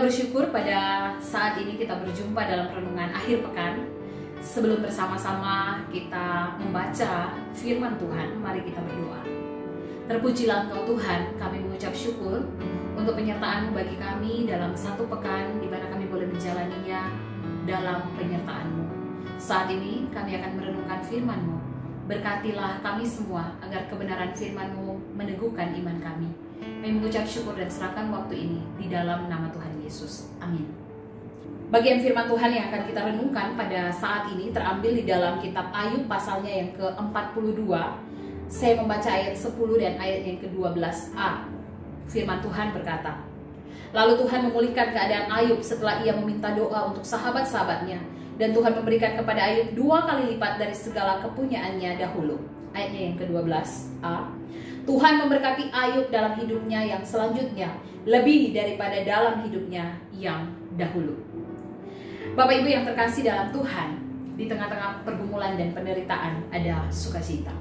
bersyukur pada saat ini kita berjumpa dalam renungan akhir pekan. Sebelum bersama-sama kita membaca firman Tuhan, mari kita berdoa. Terpujilah Engkau Tuhan, kami mengucap syukur untuk penyertaan-Mu bagi kami dalam satu pekan di mana kami boleh menjalaninya dalam penyertaan-Mu. Saat ini kami akan merenungkan firman-Mu. Berkatilah kami semua agar kebenaran firman-Mu meneguhkan iman kami. Kami mengucap syukur dan serahkan waktu ini di dalam nama Tuhan Yesus. Amin. Bagian firman Tuhan yang akan kita renungkan pada saat ini terambil di dalam kitab Ayub pasalnya yang ke-42. Saya membaca ayat 10 dan ayat yang ke-12a. Firman Tuhan berkata, "Lalu Tuhan memulihkan keadaan Ayub setelah ia meminta doa untuk sahabat-sahabatnya. Dan Tuhan memberikan kepada Ayub 2 kali lipat dari segala kepunyaannya dahulu." Ayatnya yang ke-12a. Tuhan memberkati Ayub dalam hidupnya yang selanjutnya lebih daripada dalam hidupnya yang dahulu. Bapak Ibu yang terkasih dalam Tuhan, di tengah-tengah pergumulan dan penderitaan ada sukacita.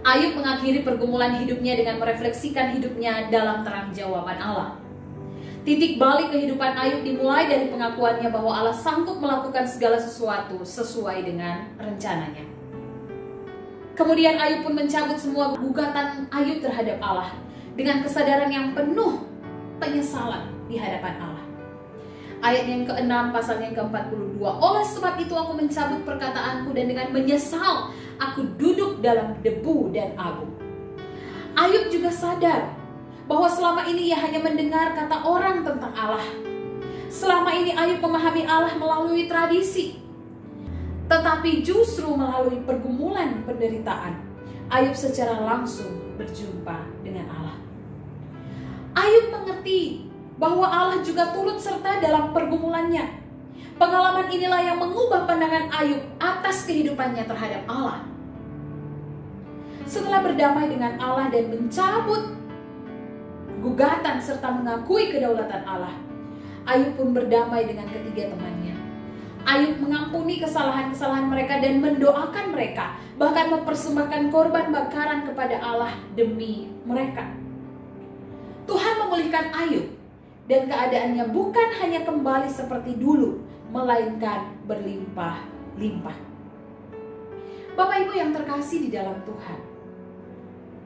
Ayub mengakhiri pergumulan hidupnya dengan merefleksikan hidupnya dalam terang jawaban Allah. Titik balik kehidupan Ayub dimulai dari pengakuannya bahwa Allah sanggup melakukan segala sesuatu sesuai dengan rencananya. Kemudian Ayub pun mencabut semua gugatan Ayub terhadap Allah dengan kesadaran yang penuh penyesalan di hadapan Allah. Ayat yang ke-6 pasal yang ke-42. "Oleh sebab itu aku mencabut perkataanku dan dengan menyesal aku duduk dalam debu dan abu." Ayub juga sadar bahwa selama ini ia hanya mendengar kata orang tentang Allah. Selama ini Ayub memahami Allah melalui tradisi. Tetapi justru melalui pergumulan penderitaan, Ayub secara langsung berjumpa dengan Allah. Ayub mengerti bahwa Allah juga turut serta dalam pergumulannya. Pengalaman inilah yang mengubah pandangan Ayub atas kehidupannya terhadap Allah. Setelah berdamai dengan Allah dan mencabut gugatan serta mengakui kedaulatan Allah, Ayub pun berdamai dengan ketiga temannya. Ayub mengampuni kesalahan-kesalahan mereka dan mendoakan mereka, bahkan mempersembahkan korban bakaran kepada Allah demi mereka. Tuhan memulihkan Ayub dan keadaannya bukan hanya kembali seperti dulu, melainkan berlimpah-limpah. Bapak Ibu yang terkasih di dalam Tuhan,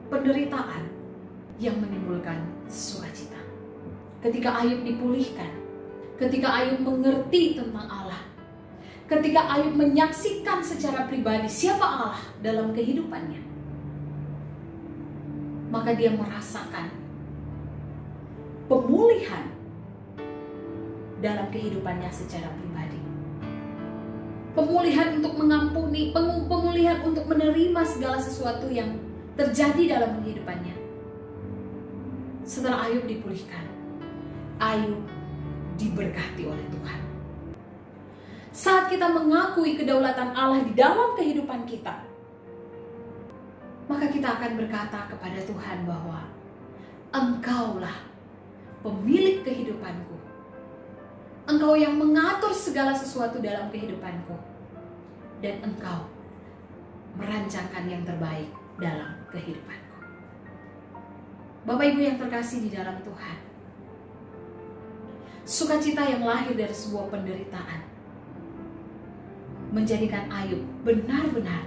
penderitaan yang menimbulkan sukacita. Ketika Ayub dipulihkan, ketika Ayub mengerti tentang Allah, ketika Ayub menyaksikan secara pribadi siapa Allah dalam kehidupannya, maka dia merasakan pemulihan dalam kehidupannya secara pribadi. Pemulihan untuk mengampuni, pemulihan untuk menerima segala sesuatu yang terjadi dalam kehidupannya. Setelah Ayub dipulihkan, Ayub diberkati oleh Tuhan. Saat kita mengakui kedaulatan Allah di dalam kehidupan kita, maka kita akan berkata kepada Tuhan bahwa Engkaulah pemilik kehidupanku. Engkau yang mengatur segala sesuatu dalam kehidupanku. Dan Engkau merancangkan yang terbaik dalam kehidupanku. Bapak Ibu yang terkasih di dalam Tuhan, sukacita yang lahir dari sebuah penderitaan menjadikan Ayub benar-benar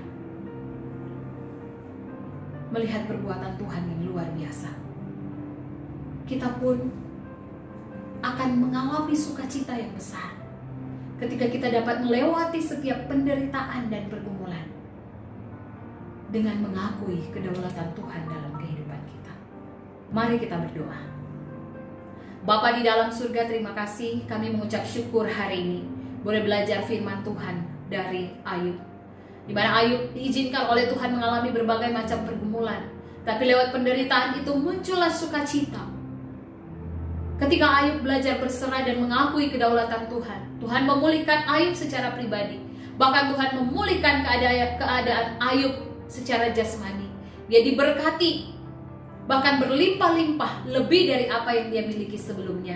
melihat perbuatan Tuhan yang luar biasa. Kita pun akan mengalami sukacita yang besar ketika kita dapat melewati setiap penderitaan dan pergumulan dengan mengakui kedaulatan Tuhan dalam kehidupan kita. Mari kita berdoa. Bapa di dalam surga, terima kasih, kami mengucap syukur hari ini boleh belajar firman Tuhan dari Ayub, di mana Ayub diizinkan oleh Tuhan mengalami berbagai macam pergumulan, tapi lewat penderitaan itu muncullah sukacita. Ketika Ayub belajar berserah dan mengakui kedaulatan Tuhan, Tuhan memulihkan Ayub secara pribadi. Bahkan Tuhan memulihkan keadaan Ayub secara jasmani. Dia diberkati, bahkan berlimpah-limpah lebih dari apa yang dia miliki sebelumnya.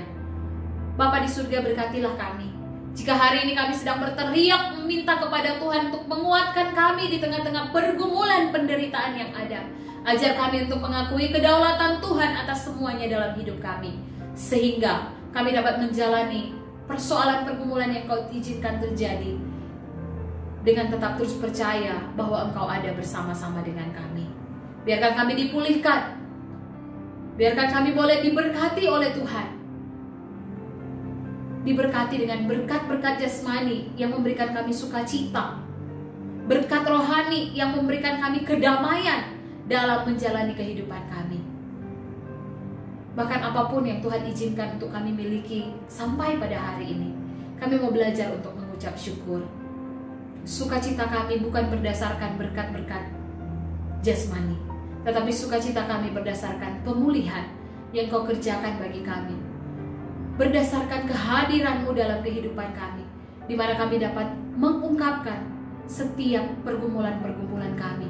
Bapa di surga, berkatilah kami. Jika hari ini kami sedang berteriak meminta kepada Tuhan untuk menguatkan kami di tengah-tengah pergumulan penderitaan yang ada, ajar kami untuk mengakui kedaulatan Tuhan atas semuanya dalam hidup kami, sehingga kami dapat menjalani persoalan pergumulan yang Kau izinkan terjadi dengan tetap terus percaya bahwa Engkau ada bersama-sama dengan kami. Biarkan kami dipulihkan, biarkan kami boleh diberkati oleh Tuhan, diberkati dengan berkat-berkat jasmani yang memberikan kami sukacita, berkat rohani yang memberikan kami kedamaian dalam menjalani kehidupan kami. Bahkan apapun yang Tuhan izinkan untuk kami miliki sampai pada hari ini, kami mau belajar untuk mengucap syukur. Sukacita kami bukan berdasarkan berkat-berkat jasmani, tetapi sukacita kami berdasarkan pemulihan yang Kau kerjakan bagi kami, berdasarkan kehadiran-Mu dalam kehidupan kami, di mana kami dapat mengungkapkan setiap pergumulan-pergumulan kami.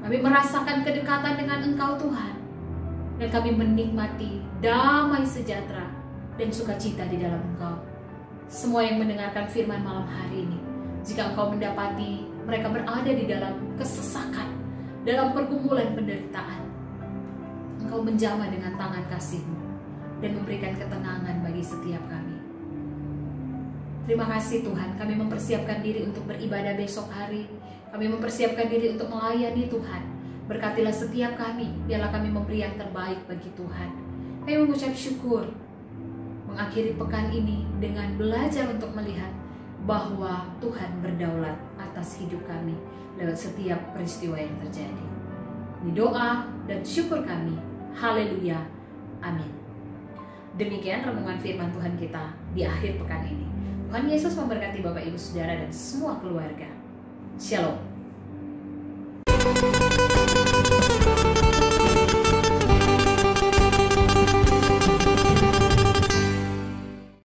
Kami merasakan kedekatan dengan Engkau Tuhan, dan kami menikmati damai sejahtera dan sukacita di dalam Engkau. Semua yang mendengarkan firman malam hari ini, jika Engkau mendapati mereka berada di dalam kesesakan, dalam pergumulan penderitaan, Engkau menjamah dengan tangan kasih-Mu dan memberikan ketenangan bagi setiap kami. Terima kasih Tuhan, kami mempersiapkan diri untuk beribadah besok hari. Kami mempersiapkan diri untuk melayani Tuhan. Berkatilah setiap kami, biarlah kami memberi yang terbaik bagi Tuhan. Kami mengucap syukur, mengakhiri pekan ini dengan belajar untuk melihat bahwa Tuhan berdaulat atas hidup kami lewat setiap peristiwa yang terjadi. Ini doa dan syukur kami. Haleluya. Amin. Demikian renungan firman Tuhan kita di akhir pekan ini. Tuhan Yesus memberkati Bapak Ibu Saudara dan semua keluarga. Shalom.